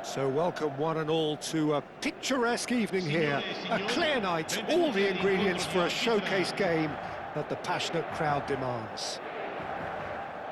So welcome one and all to a picturesque evening here. A clear night, all the ingredients for a showcase game that the passionate crowd demands.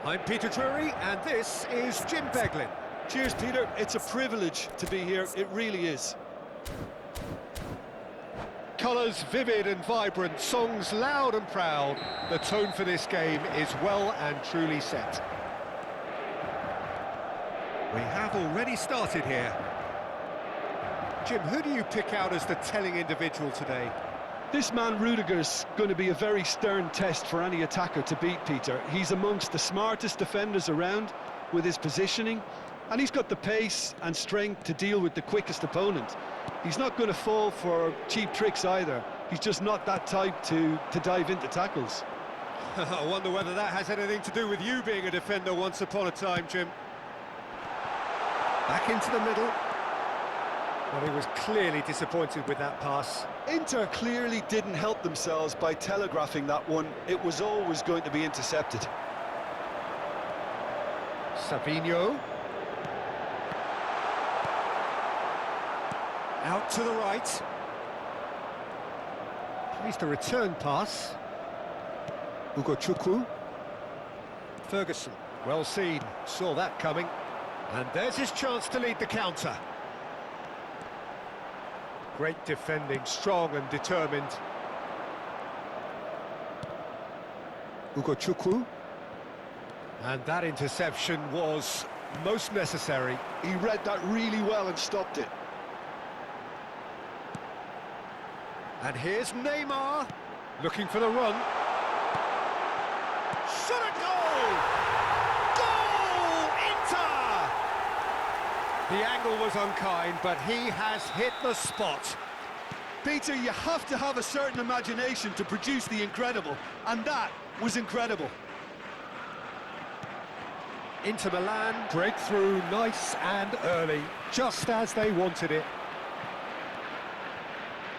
I'm Peter Drury and this is Jim Beglin. Cheers, Peter. It's a privilege to be here. It really is. Colours vivid and vibrant, songs loud and proud. The tone for this game is well and truly set. We have already started here. Jim, who do you pick out as the telling individual today? This man Rudiger's going to be a very stern test for any attacker to beat, Peter. He's amongst the smartest defenders around with his positioning, and he's got the pace and strength to deal with the quickest opponent. He's not going to fall for cheap tricks either. He's just not that type to dive into tackles. I wonder whether that has anything to do with you being a defender once upon a time, Jim. Back into the middle. Well, he was clearly disappointed with that pass. Inter clearly didn't help themselves by telegraphing that one. It was always going to be intercepted. Savinho. Out to the right. Plays the return pass. Chukwu. Ferguson, well seen, saw that coming. And there's his chance to lead the counter. Great defending, strong and determined. Chukwu. And that interception was most necessary. He read that really well and stopped it. And here's Neymar, looking for the run. Shot a goal! Goal! Inter! The angle was unkind, but he has hit the spot. Peter, you have to have a certain imagination to produce the incredible, and that was incredible. Inter Milan, breakthrough, nice and early, just as they wanted it.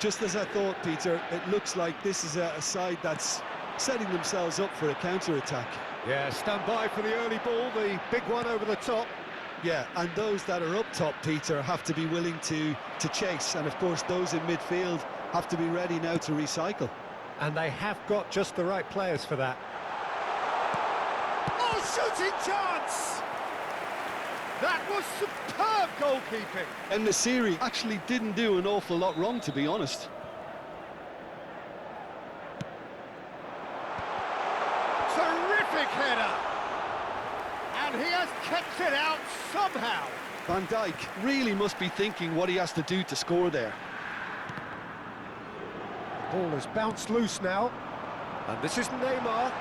Just as I thought, Peter, it looks like this is a side that's setting themselves up for a counter-attack. Yeah, stand by for the early ball, the big one over the top. Yeah, and those that are up top, Peter, have to be willing to chase, and of course those in midfield have to be ready now to recycle. And they have got just the right players for that. Oh, shooting chance! That was superb goalkeeping. And the series actually didn't do an awful lot wrong, to be honest. Terrific header! And he has kept it out somehow. Van Dijk really must be thinking what he has to do to score there. The ball has bounced loose now. And this is Neymar.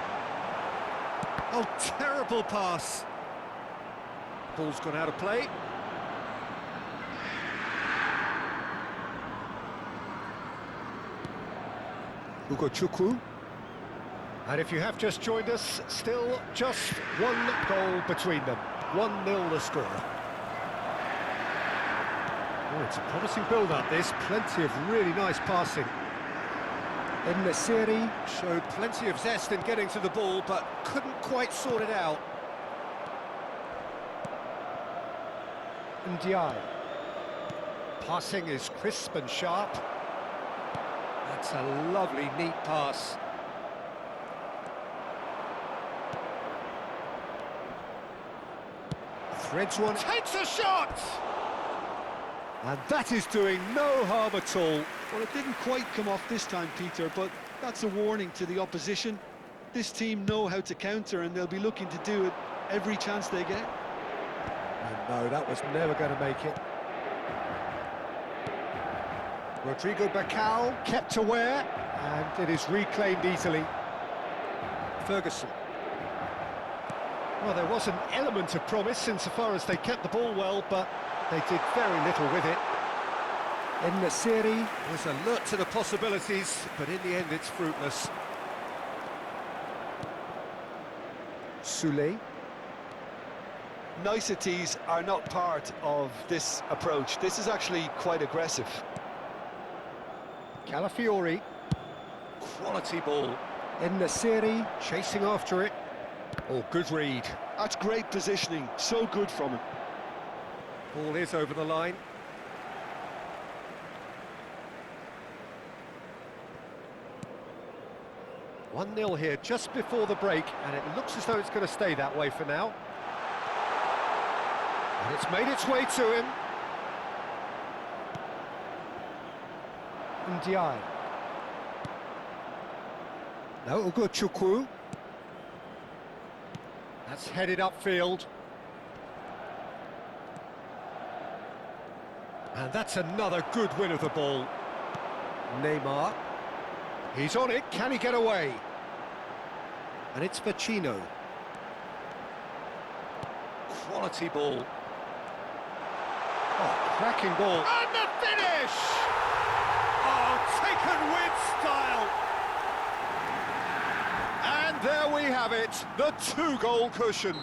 Oh, terrible pass. Ball's gone out of play. Chukwu. And if you have just joined us, still just one goal between them. 1-0 the score. Oh, it's a promising build-up, this. Plenty of really nice passing. En-Nesyri showed plenty of zest in getting to the ball, but couldn't quite sort it out. Ndiaye. Passing is crisp and sharp. That's a lovely, neat pass. Threads one, takes a shot! And that is doing no harm at all. Well, it didn't quite come off this time, Peter, but that's a warning to the opposition. This team know how to counter, and they'll be looking to do it every chance they get. And no, that was never going to make it. Rodrigo Bacau kept aware, and it is reclaimed easily. Ferguson. Well, there was an element of promise insofar as they kept the ball well, but they did very little with it. En-Nesyri was alert to the possibilities, but in the end it's fruitless. Soulé. Niceties are not part of this approach. This is actually quite aggressive. Calafiori. Quality ball. En-Nesyri chasing after it. Oh, good read. That's great positioning, so good from him. Ball is over the line. One 0 here just before the break, and it looks as though it's going to stay that way for now. And it's made its way to him. Ndiaye. No, Ugo Chukwu. That's headed upfield. And that's another good win of the ball. Neymar. He's on it, can he get away? And it's Vecino. Quality ball. Oh, cracking ball. And the finish! Oh, taken with style. And there we have it, the 2-goal cushion.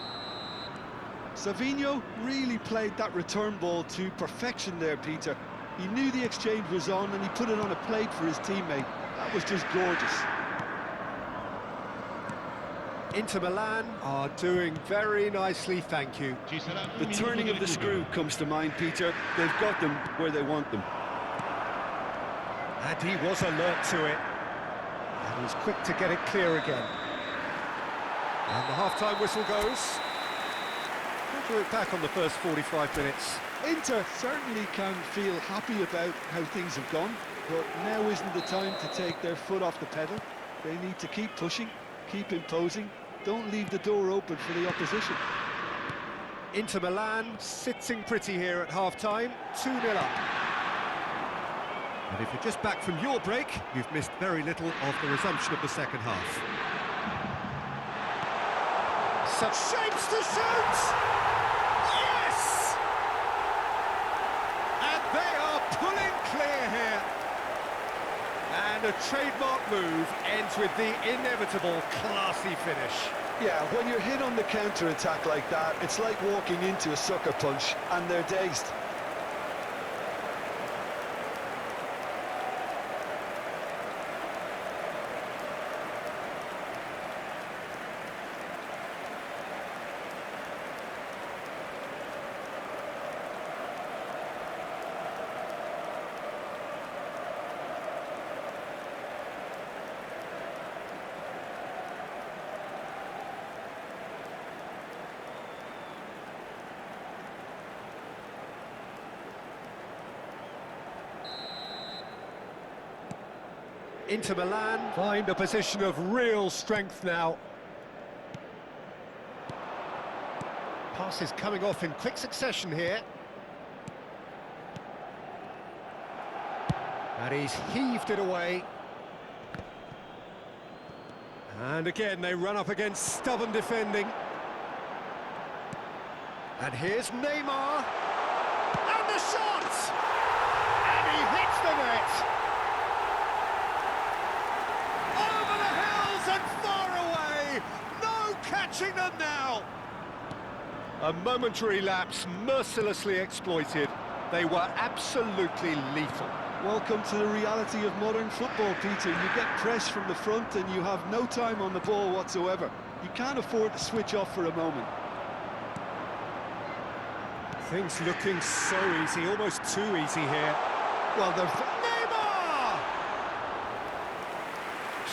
Savinho really played that return ball to perfection there, Peter. He knew the exchange was on and he put it on a plate for his teammate. That was just gorgeous. Inter Milan are doing very nicely, thank you. The turning of the screw comes to mind, Peter. They've got them where they want them. And he was alert to it. And he was quick to get it clear again. And the half-time whistle goes. We'll do it back on the first 45 minutes. Inter certainly can feel happy about how things have gone, but now isn't the time to take their foot off the pedal. They need to keep pushing, keep imposing, don't leave the door open for the opposition. Inter Milan sitting pretty here at half-time, 2-0 up. And if you're just back from your break, you've missed very little of the resumption of the second half. Such shapes to shoot! Yes! And they are pulling clear here. And a trademark move ends with the inevitable classy finish. Yeah, when you're hit on the counter-attack like that, it's like walking into a sucker punch and they're dazed. Inter Milan find a position of real strength now. Passes coming off in quick succession here. And he's heaved it away. And again they run up against stubborn defending. And here's Neymar. And the shot! And he hits the net. Catching them now! A momentary lapse mercilessly exploited. They were absolutely lethal. Welcome to the reality of modern football, Peter. You get pressed from the front and you have no time on the ball whatsoever. You can't afford to switch off for a moment. Things looking so easy, almost too easy here. Well, they're... Neymar!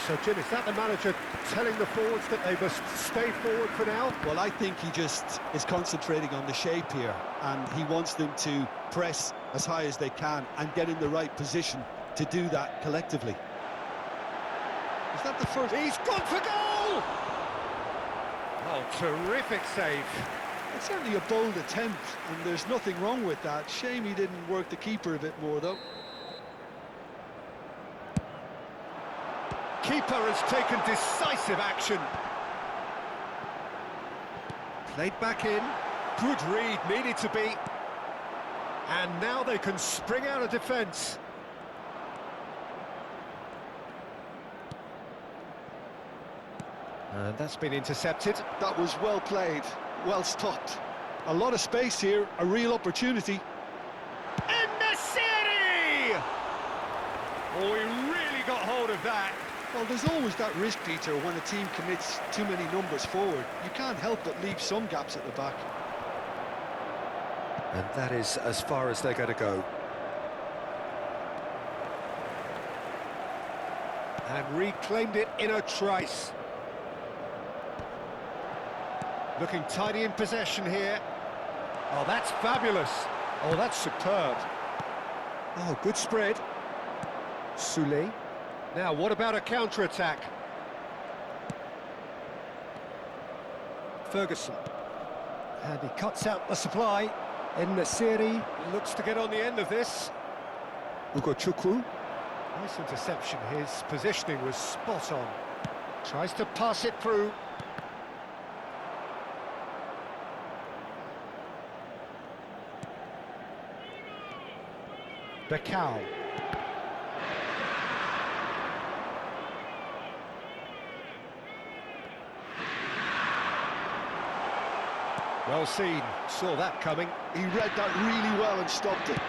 So, Jim, is that the manager telling the forwards that they must stay forward for now? Well, I think he just is concentrating on the shape here, and he wants them to press as high as they can and get in the right position to do that collectively. Is that the first? He's gone for goal! Oh, terrific save. It's certainly a bold attempt, and there's nothing wrong with that. Shame he didn't work the keeper a bit more, though. Keeper has taken decisive action. Played back in. Good read, needed to be. And now they can spring out of defence. And that's been intercepted. That was well played, well stopped. A lot of space here, a real opportunity. In the city! Oh, he really got hold of that. Well, there's always that risk, Peter, when a team commits too many numbers forward. You can't help but leave some gaps at the back. And that is as far as they're going to go. And reclaimed it in a trice. Looking tidy in possession here. Oh, that's fabulous. Oh, that's superb. Oh, good spread. Soulé. Now, what about a counter-attack? Ferguson. And he cuts out the supply. In the series. Looks to get on the end of this. Ugochukwu. Nice interception. His positioning was spot on. Tries to pass it through. Becao. Well seen, saw that coming. He read that really well and stopped it.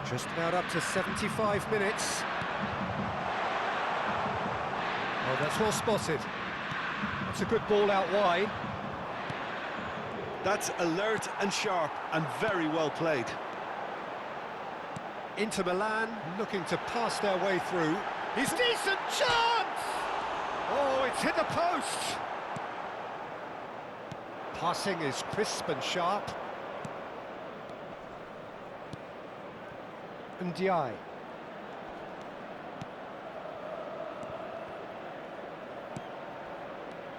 Just about up to 75 minutes. Oh, that's well spotted. That's a good ball out wide. That's alert and sharp and very well played. Inter Milan looking to pass their way through. His decent chance! Oh, it's hit the post! Passing is crisp and sharp. Ndiaye.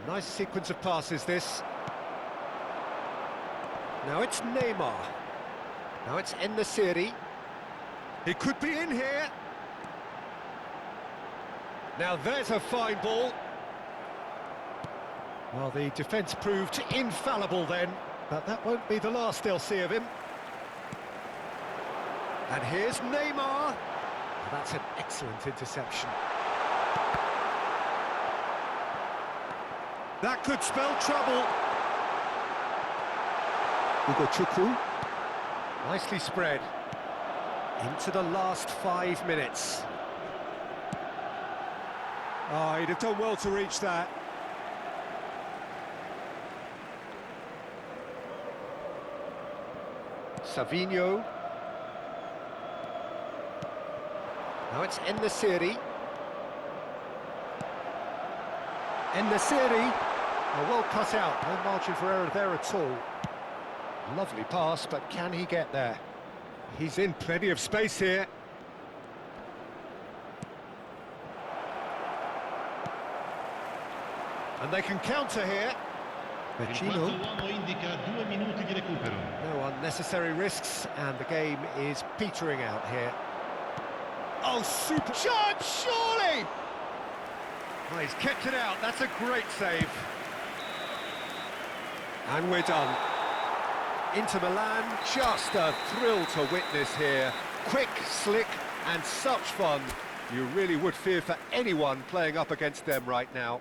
Nice sequence of passes, this. Now it's Neymar. Now it's En-Nesyri. He could be in here. Now there's a fine ball. Well, the defence proved infallible then, but that won't be the last they'll see of him. And here's Neymar. Well, that's an excellent interception. That could spell trouble. Ugochukwu. Nicely spread. Into the last 5 minutes. Oh, he'd have done well to reach that. Savinho. Now it's En-Nesyri. En-Nesyri. Oh, well cut out. No margin for error there at all. Lovely pass, but can he get there? He's in plenty of space here. And they can counter here. Vecino. No unnecessary risks, and the game is petering out here. Oh, super chance, surely! Oh, he's kept it out, that's a great save. And we're done. Inter Milan, just a thrill to witness here. Quick, slick, and such fun. You really would fear for anyone playing up against them right now.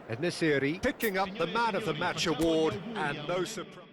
En-Nesyri picking up the Man of the Match award, and no surprise.